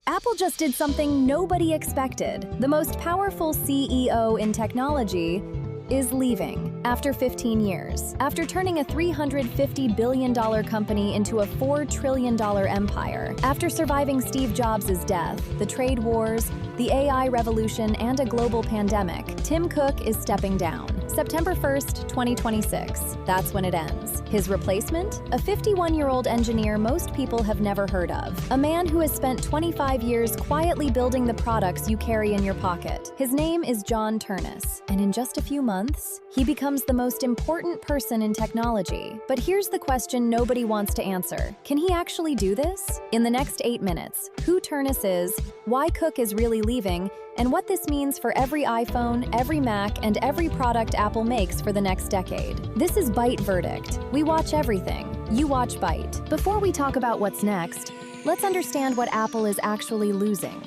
Apple just did something nobody expected. The most powerful CEO in technology is leaving after 15 years. After turning a $350 billion company into a $4 trillion empire. After surviving Steve Jobs' death, the trade wars, the AI revolution, and a global pandemic, Tim Cook is stepping down. September 1st, 2026. That's when it ends. His replacement? A 51-year-old engineer most people have never heard of. A man who has spent 25 years quietly building the products you carry in your pocket. His name is John Ternus, and in just a few months, he becomes the most important person in technology. But here's the question nobody wants to answer. Can he actually do this? In the next 8 minutes, who Ternus is, why Cook is really leaving, and what this means for every iPhone, every Mac, and every product Apple makes for the next decade. This is Byte Verdict. We watch everything. You watch Byte. Before we talk about what's next, let's understand what Apple is actually losing.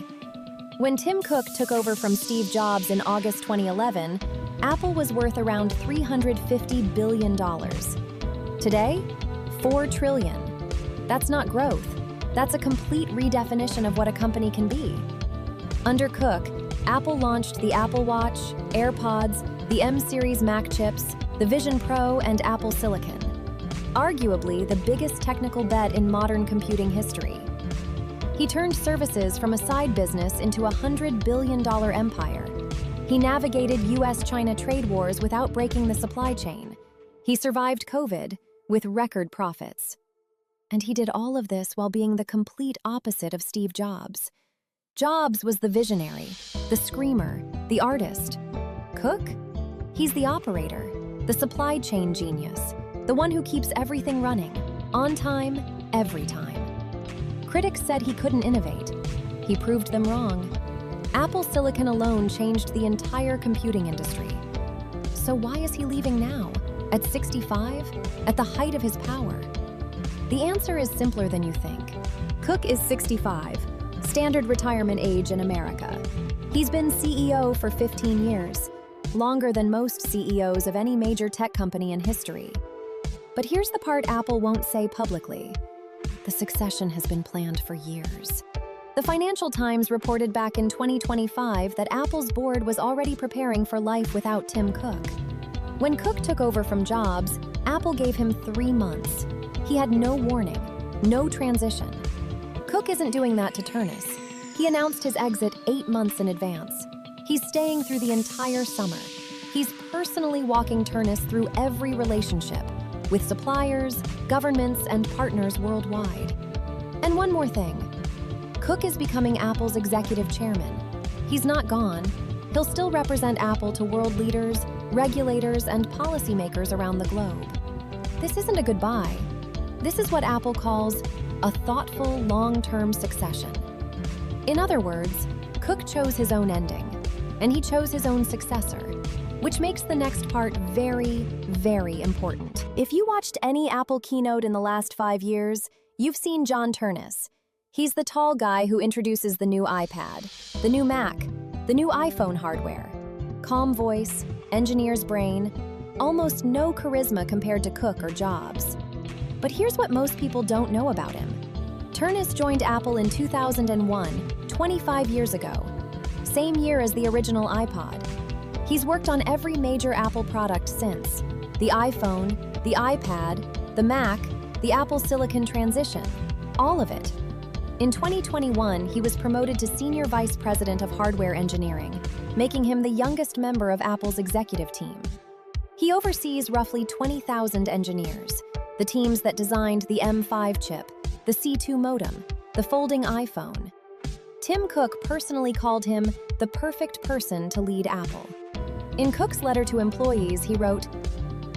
When Tim Cook took over from Steve Jobs in August 2011, Apple was worth around $350 billion. Today, $4 trillion. That's not growth. That's a complete redefinition of what a company can be. Under Cook, Apple launched the Apple Watch, AirPods, the M-series Mac chips, the Vision Pro, and Apple Silicon. Arguably the biggest technical bet in modern computing history. He turned services from a side business into a $100 billion empire. He navigated US-China trade wars without breaking the supply chain. He survived COVID with record profits. And he did all of this while being the complete opposite of Steve Jobs. Jobs was the visionary, the screamer, the artist. Cook? He's the operator, the supply chain genius, the one who keeps everything running, on time, every time. Critics said he couldn't innovate. He proved them wrong. Apple Silicon alone changed the entire computing industry. So why is he leaving now, at 65, at the height of his power? The answer is simpler than you think. Cook is 65. Standard retirement age in America. He's been CEO for 15 years, longer than most CEOs of any major tech company in history. But here's the part Apple won't say publicly. The succession has been planned for years. The Financial Times reported back in 2025 that Apple's board was already preparing for life without Tim Cook. When Cook took over from Jobs, Apple gave him 3 months. He had no warning, no transition. Cook isn't doing that to Ternus. He announced his exit 8 months in advance. He's staying through the entire summer. He's personally walking Ternus through every relationship with suppliers, governments, and partners worldwide. And one more thing. Cook is becoming Apple's executive chairman. He's not gone. He'll still represent Apple to world leaders, regulators, and policymakers around the globe. This isn't a goodbye. This is what Apple calls a thoughtful, long-term succession. In other words, Cook chose his own ending, and he chose his own successor, which makes the next part very, very important. If you watched any Apple keynote in the last 5 years, you've seen John Ternus. He's the tall guy who introduces the new iPad, the new Mac, the new iPhone hardware. Calm voice, engineer's brain, almost no charisma compared to Cook or Jobs. But here's what most people don't know about him. Ternus joined Apple in 2001, 25 years ago, same year as the original iPod. He's worked on every major Apple product since: the iPhone, the iPad, the Mac, the Apple Silicon transition, all of it. In 2021, he was promoted to Senior Vice President of Hardware Engineering, making him the youngest member of Apple's executive team. He oversees roughly 20,000 engineers, the teams that designed the M5 chip, the C2 modem, the folding iPhone. Tim Cook personally called him the perfect person to lead Apple. In Cook's letter to employees, he wrote,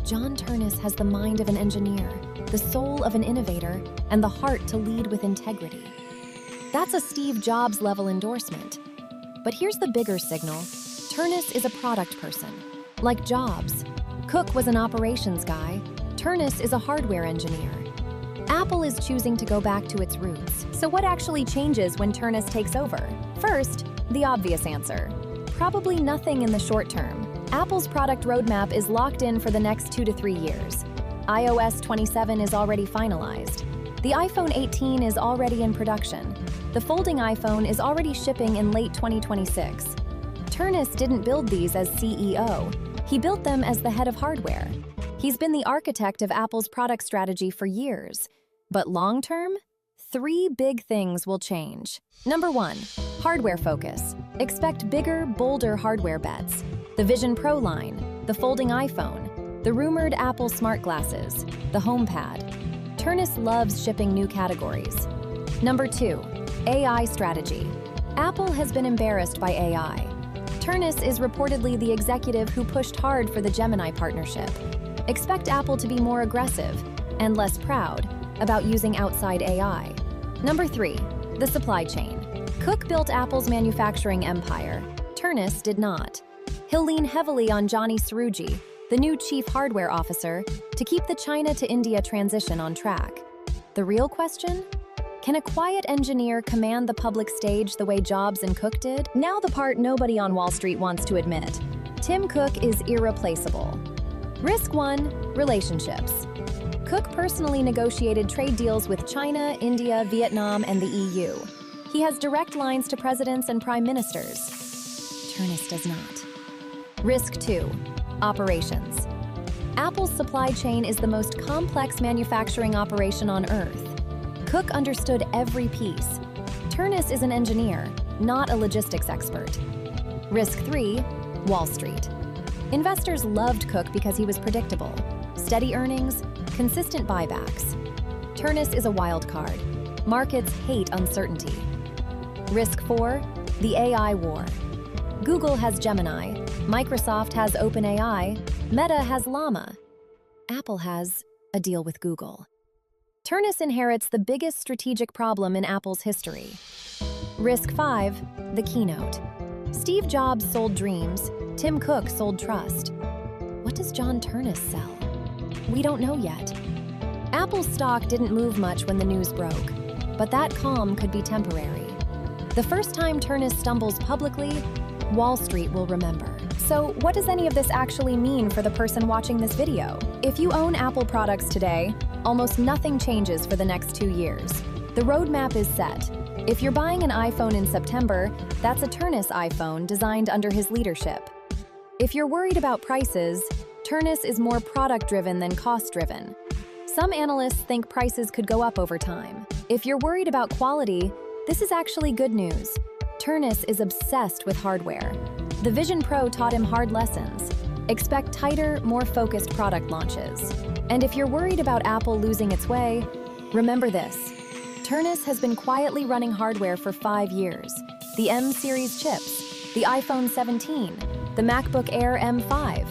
"John Ternus has the mind of an engineer, the soul of an innovator, and the heart to lead with integrity." That's a Steve Jobs-level endorsement. But here's the bigger signal. Ternus is a product person. Like Jobs, Cook was an operations guy. Ternus is a hardware engineer. Apple is choosing to go back to its roots. So what actually changes when Ternus takes over? First, the obvious answer. Probably nothing in the short term. Apple's product roadmap is locked in for the next 2 to 3 years. iOS 27 is already finalized. The iPhone 18 is already in production. The folding iPhone is already shipping in late 2026. Ternus didn't build these as CEO. He built them as the head of hardware. He's been the architect of Apple's product strategy for years. But long-term, 3 big things will change. Number 1, hardware focus. Expect bigger, bolder hardware bets. The Vision Pro line, the folding iPhone, the rumored Apple smart glasses, the HomePad. Ternus loves shipping new categories. Number 2, AI strategy. Apple has been embarrassed by AI. Ternus is reportedly the executive who pushed hard for the Gemini partnership. Expect Apple to be more aggressive and less proud about using outside AI. Number 3, the supply chain. Cook built Apple's manufacturing empire. Ternus did not. He'll lean heavily on Johnny Srouji, the new chief hardware officer, to keep the China to India transition on track. The real question? Can a quiet engineer command the public stage the way Jobs and Cook did? Now the part nobody on Wall Street wants to admit. Tim Cook is irreplaceable. Risk 1, relationships. Cook personally negotiated trade deals with China, India, Vietnam, and the EU. He has direct lines to presidents and prime ministers. Ternus does not. Risk 2, operations. Apple's supply chain is the most complex manufacturing operation on Earth. Cook understood every piece. Ternus is an engineer, not a logistics expert. Risk 3, Wall Street. Investors loved Cook because he was predictable. Steady earnings, consistent buybacks. Ternus is a wild card. Markets hate uncertainty. Risk 4, the AI war. Google has Gemini, Microsoft has OpenAI, Meta has Llama. Apple has a deal with Google. Ternus inherits the biggest strategic problem in Apple's history. Risk 5, the keynote. Steve Jobs sold dreams, Tim Cook sold trust. What does John Ternus sell? We don't know yet. Apple's stock didn't move much when the news broke, but that calm could be temporary. The first time Ternus stumbles publicly, Wall Street will remember. So what does any of this actually mean for the person watching this video? If you own Apple products today, almost nothing changes for the next 2 years. The roadmap is set. If you're buying an iPhone in September, that's a Ternus iPhone designed under his leadership. If you're worried about prices, Ternus is more product-driven than cost-driven. Some analysts think prices could go up over time. If you're worried about quality, this is actually good news. Ternus is obsessed with hardware. The Vision Pro taught him hard lessons. Expect tighter, more focused product launches. And if you're worried about Apple losing its way, remember this. Ternus has been quietly running hardware for 5 years. The M-series chips, the iPhone 17, the MacBook Air M5.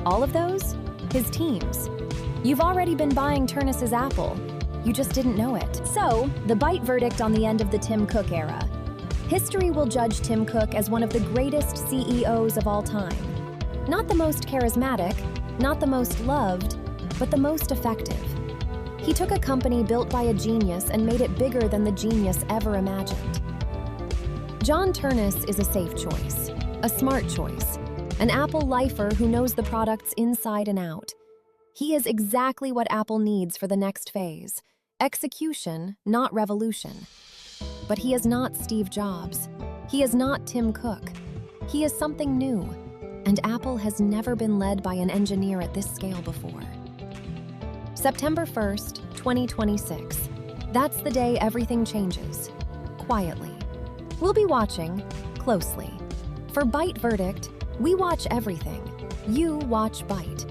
All of those? His teams. You've already been buying Ternus's Apple. You just didn't know it. So, the Byte verdict on the end of the Tim Cook era. History will judge Tim Cook as one of the greatest CEOs of all time. Not the most charismatic, not the most loved, but the most effective. He took a company built by a genius and made it bigger than the genius ever imagined. John Ternus is a safe choice, a smart choice, an Apple lifer who knows the products inside and out. He is exactly what Apple needs for the next phase. Execution, not revolution. But he is not Steve Jobs. He is not Tim Cook. He is something new, and Apple has never been led by an engineer at this scale before. September 1st, 2026. That's the day everything changes. Quietly. We'll be watching closely. For Byte Verdict, we watch everything. You watch Byte.